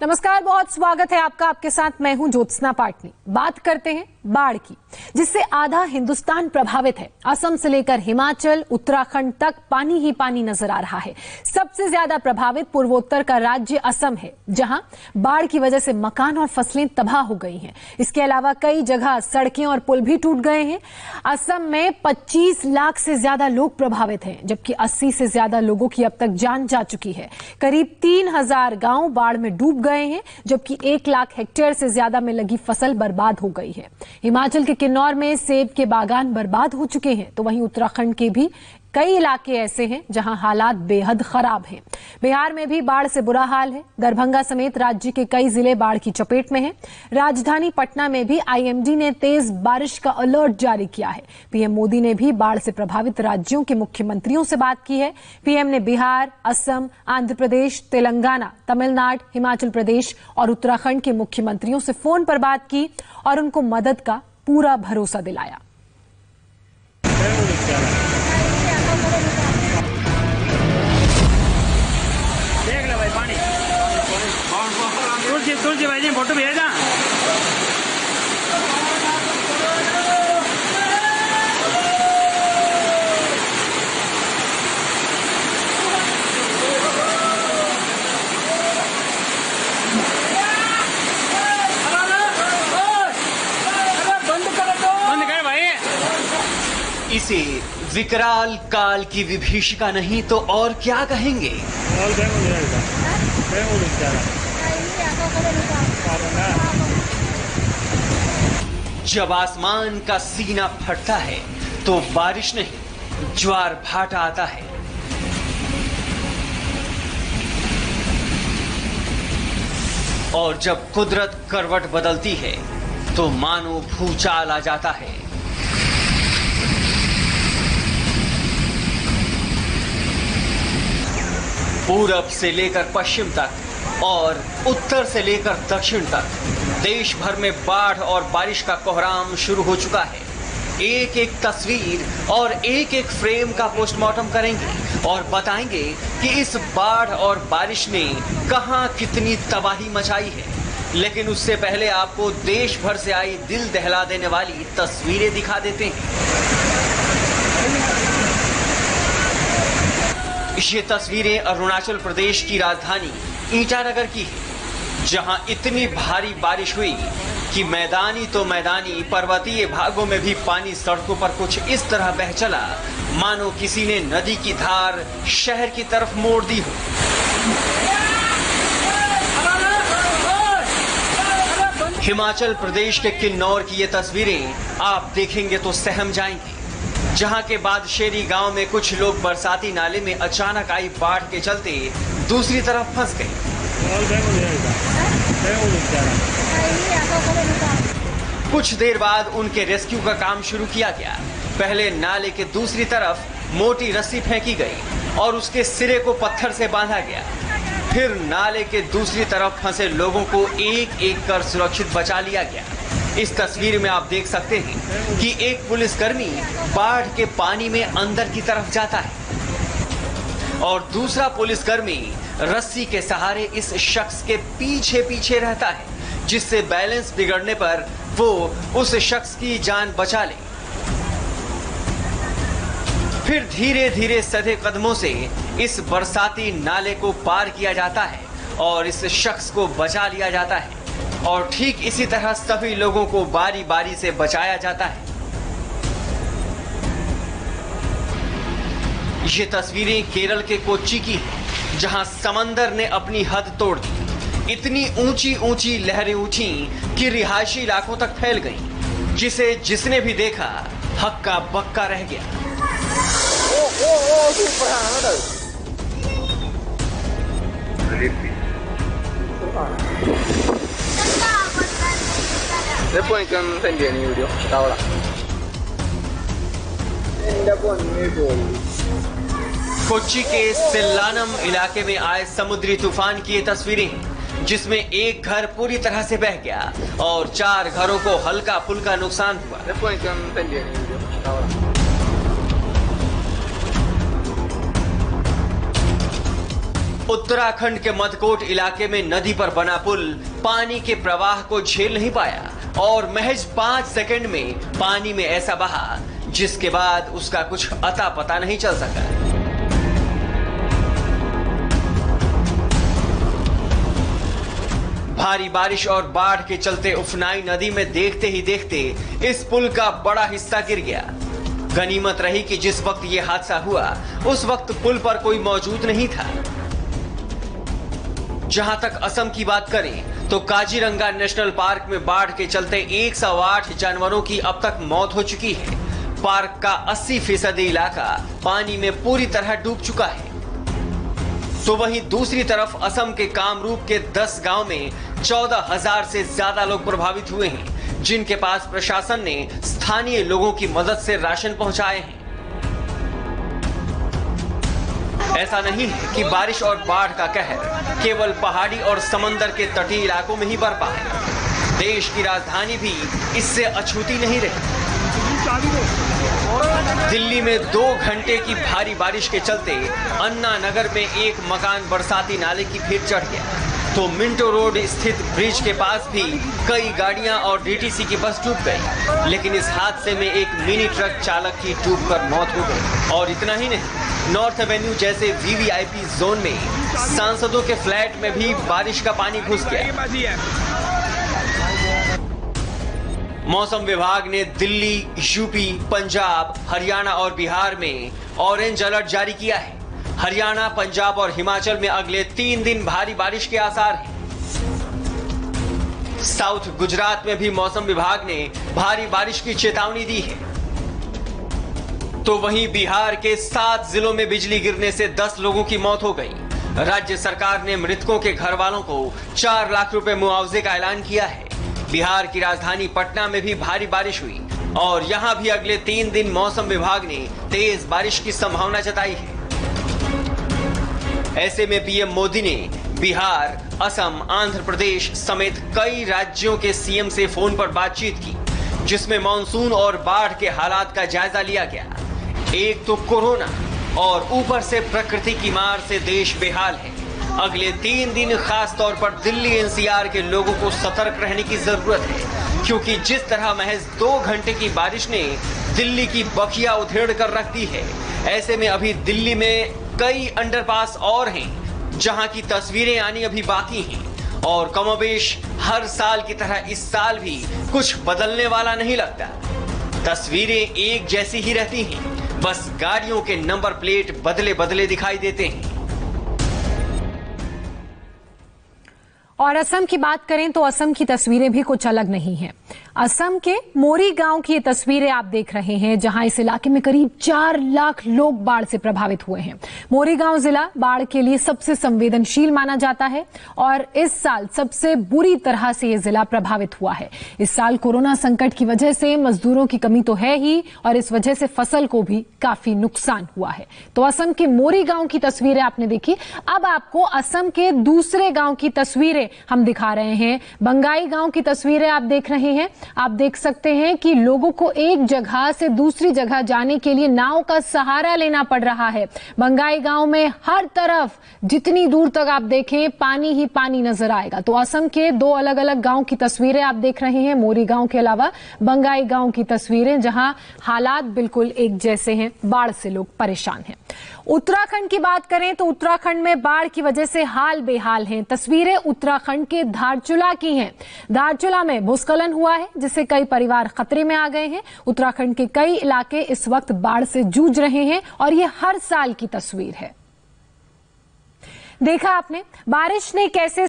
नमस्कार, बहुत स्वागत है आपका। आपके साथ मैं हूं ज्योत्सना पाटनी। बात करते हैं बाढ़ की, जिससे आधा हिंदुस्तान प्रभावित है। असम से लेकर हिमाचल, उत्तराखंड तक पानी ही पानी नजर आ रहा है। सबसे ज्यादा प्रभावित पूर्वोत्तर का राज्य असम है, जहां बाढ़ की वजह से मकान और फसलें तबाह हो गई हैं। इसके अलावा कई जगह सड़कें और पुल भी टूट गए हैं। असम में 25 लाख से ज्यादा लोग प्रभावित हैं, जबकि 80 से ज्यादा लोगों की अब तक जान जा चुकी है। करीब 3000 गांव बाढ़ में डूब गए हैं, जबकि 1 लाख हेक्टेयर से ज्यादा में लगी फसल बर्बाद हो गई है। हिमाचल के किन्नौर में सेब के बागान बर्बाद हो चुके हैं, तो वहीं उत्तराखंड के भी कई इलाके ऐसे हैं जहां हालात बेहद खराब हैं। बिहार में भी बाढ़ से बुरा हाल है। दरभंगा समेत राज्य के कई जिले बाढ़ की चपेट में हैं। राजधानी पटना में भी आईएमडी ने तेज बारिश का अलर्ट जारी किया है। पीएम मोदी ने भी बाढ़ से प्रभावित राज्यों के मुख्यमंत्रियों से बात की है। पीएम ने बिहार, असम, आंध्र प्रदेश, तेलंगाना, तमिलनाडु, हिमाचल प्रदेश और उत्तराखंड के मुख्यमंत्रियों से फोन पर बात की और उनको मदद का पूरा भरोसा दिलाया। तुलसी भाई जी फोटो भेजा। बंद कर भाई। इसे विकराल काल की विभीषिका नहीं तो और क्या कहेंगे। जब आसमान का सीना फटता है तो बारिश नहीं, ज्वार भाटा आता है। और जब कुदरत करवट बदलती है तो मानो भूचाल आ जाता है। पूरब से लेकर पश्चिम तक और उत्तर से लेकर दक्षिण तक देश भर में बाढ़ और बारिश का कोहराम शुरू हो चुका है। एक एक तस्वीर और एक एक फ्रेम का पोस्टमार्टम करेंगे और बताएंगे कि इस बाढ़ और बारिश ने कहां कितनी तबाही मचाई है। लेकिन उससे पहले आपको देश भर से आई दिल दहला देने वाली तस्वीरें दिखा देते हैं। ये तस्वीरें अरुणाचल प्रदेश की राजधानी ईटानगर की है, जहां इतनी भारी बारिश हुई कि मैदानी तो मैदानी, पर्वतीय भागों में भी पानी सड़कों पर कुछ इस तरह बह चला मानो किसी ने नदी की धार शहर की तरफ मोड़ दी हो। हिमाचल प्रदेश के किन्नौर की ये तस्वीरें आप देखेंगे तो सहम जाएंगे, जहां के बादशेरी गांव में कुछ लोग बरसाती नाले में अचानक आई बाढ़ के चलते दूसरी तरफ फंस गए। कुछ देर बाद उनके रेस्क्यू का काम शुरू किया गया। पहले नाले के दूसरी तरफ मोटी रस्सी फेंकी गई और उसके सिरे को पत्थर से बांधा गया। फिर नाले के दूसरी तरफ फंसे लोगों को एक एक कर सुरक्षित बचा लिया गया। इस तस्वीर में आप देख सकते हैं कि एक पुलिसकर्मी बाढ़ के पानी में अंदर की तरफ जाता है और दूसरा पुलिसकर्मी रस्सी के सहारे इस शख्स के पीछे पीछे रहता है, जिससे बैलेंस बिगड़ने पर वो उस शख्स की जान बचा ले। फिर धीरे धीरे सधे कदमों से इस बरसाती नाले को पार किया जाता है और इस शख्स को बचा लिया जाता है और ठीक इसी तरह सभी लोगों को बारी बारी से बचाया जाता है। ये तस्वीरें केरल के कोच्चि की हैं, जहां समंदर ने अपनी हद तोड़ दी। इतनी ऊंची ऊंची लहरें उठी कि रिहायशी इलाकों तक फैल गईं, जिसे जिसने भी देखा हक्का बक्का रह गया। कोच्चि के सिल्लानम इलाके में आए समुद्री तूफान की ये तस्वीरें हैं, जिसमें एक घर पूरी तरह से बह गया और 4 घरों को हल्का फुल्का नुकसान हुआ। उत्तराखंड के मदकोट इलाके में नदी पर बना पुल पानी के प्रवाह को झेल नहीं पाया और महज 5 सेकंड में पानी में ऐसा बहा जिसके बाद उसका कुछ अता पता नहीं चल सका। भारी बारिश और बाढ़ के चलते उफनाई नदी में देखते ही देखते इस पुल का बड़ा हिस्सा गिर गया। गनीमत रही कि जिस वक्त यह हादसा हुआ उस वक्त पुल पर कोई मौजूद नहीं था। जहां तक असम की बात करें तो काजीरंगा नेशनल पार्क में बाढ़ के चलते 108 जानवरों की अब तक मौत हो चुकी है। पार्क का 80% इलाका पानी में पूरी तरह डूब चुका है। तो वहीं दूसरी तरफ असम के कामरूप के 10 गांव में 14,000 से ज्यादा लोग प्रभावित हुए हैं, जिनके पास प्रशासन ने स्थानीय लोगों की मदद से राशन पहुंचाए हैं। ऐसा नहीं है कि बारिश और बाढ़ का कहर केवल पहाड़ी और समंदर के तटीय इलाकों में ही बरपा है। देश की राजधानी भी इससे अछूती नहीं रही। दिल्ली में 2 घंटे की भारी बारिश के चलते अन्ना नगर में एक मकान बरसाती नाले की भेंट चढ़ गया, तो मिंटो रोड स्थित ब्रिज के पास भी कई गाड़ियां और डीटीसी की बस डूब गई। लेकिन इस हादसे में एक मिनी ट्रक चालक की डूबकर मौत हो गई। और इतना ही नहीं, नॉर्थ एवेन्यू जैसे वीवीआईपी जोन में सांसदों के फ्लैट में भी बारिश का पानी घुस गया। मौसम विभाग ने दिल्ली, यूपी, पंजाब, हरियाणा और बिहार में ऑरेंज अलर्ट जारी किया है। हरियाणा, पंजाब और हिमाचल में अगले 3 दिन भारी बारिश के आसार हैं। साउथ गुजरात में भी मौसम विभाग ने भारी बारिश की चेतावनी दी है। तो वहीं बिहार के 7 जिलों में बिजली गिरने से 10 लोगों की मौत हो गई। राज्य सरकार ने मृतकों के घर वालों को 4 लाख रुपए मुआवजे का ऐलान किया है। बिहार की राजधानी पटना में भी भारी बारिश हुई और यहां भी अगले 3 दिन मौसम विभाग ने तेज बारिश की संभावना जताई है। ऐसे में पीएम मोदी ने बिहार, असम, आंध्र प्रदेश समेत कई राज्यों के सीएम से फोन पर बातचीत की, जिसमें मानसून और बाढ़ के हालात का जायजा लिया गया। एक तो कोरोना और ऊपर से प्रकृति की मार से देश बेहाल है। अगले 3 दिन खास तौर पर दिल्ली एनसीआर के लोगों को सतर्क रहने की जरूरत है, क्योंकि जिस तरह महज 2 घंटे की बारिश ने दिल्ली की बखिया उधेड़ कर रख दी है, ऐसे में अभी दिल्ली में कई अंडरपास और हैं जहां की तस्वीरें आनी अभी बाकी हैं। और कमोबेश हर साल की तरह इस साल भी कुछ बदलने वाला नहीं लगता। तस्वीरें एक जैसी ही रहती हैं, बस गाड़ियों के नंबर प्लेट बदले बदले दिखाई देते हैं। और असम की बात करें तो असम की तस्वीरें भी कुछ अलग नहीं हैं। असम के मोरी गांव की ये तस्वीरें आप देख रहे हैं, जहां इस इलाके में करीब 4 लाख लोग बाढ़ से प्रभावित हुए हैं। मोरी गांव जिला बाढ़ के लिए सबसे संवेदनशील माना जाता है और इस साल सबसे बुरी तरह से ये जिला प्रभावित हुआ है। इस साल कोरोना संकट की वजह से मजदूरों की कमी तो है ही और इस वजह से फसल को भी काफी नुकसान हुआ है। तो असम के मोरी गांव की तस्वीरें आपने देखी। अब आपको असम के दूसरे गांव की तस्वीरें हम दिखा रहे हैं। बंगाई गांव की तस्वीरें आप देख रहे हैं। आप देख सकते हैं कि लोगों को एक जगह से दूसरी जगह जाने के लिए नाव का सहारा लेना पड़ रहा है। बंगाई गांव में हर तरफ जितनी दूर तक आप देखें पानी ही पानी नजर आएगा। तो असम के 2 अलग अलग गांव की तस्वीरें आप देख रहे हैं, मोरी गांव के अलावा बंगाई गांव की तस्वीरें, जहां हालात बिल्कुल एक जैसे हैं, बाढ़ से लोग परेशान हैं। उत्तराखंड की बात करें तो उत्तराखंड में बाढ़ की वजह से हाल बेहाल हैं। तस्वीरें उत्तराखंड के धारचूला की हैं। धारचूला में भूस्खलन हुआ है, जिससे कई परिवार खतरे में आ गए हैं। उत्तराखंड के कई इलाके इस वक्त बाढ़ से जूझ रहे हैं और ये हर साल की तस्वीर है। देखा आपने बारिश ने कैसे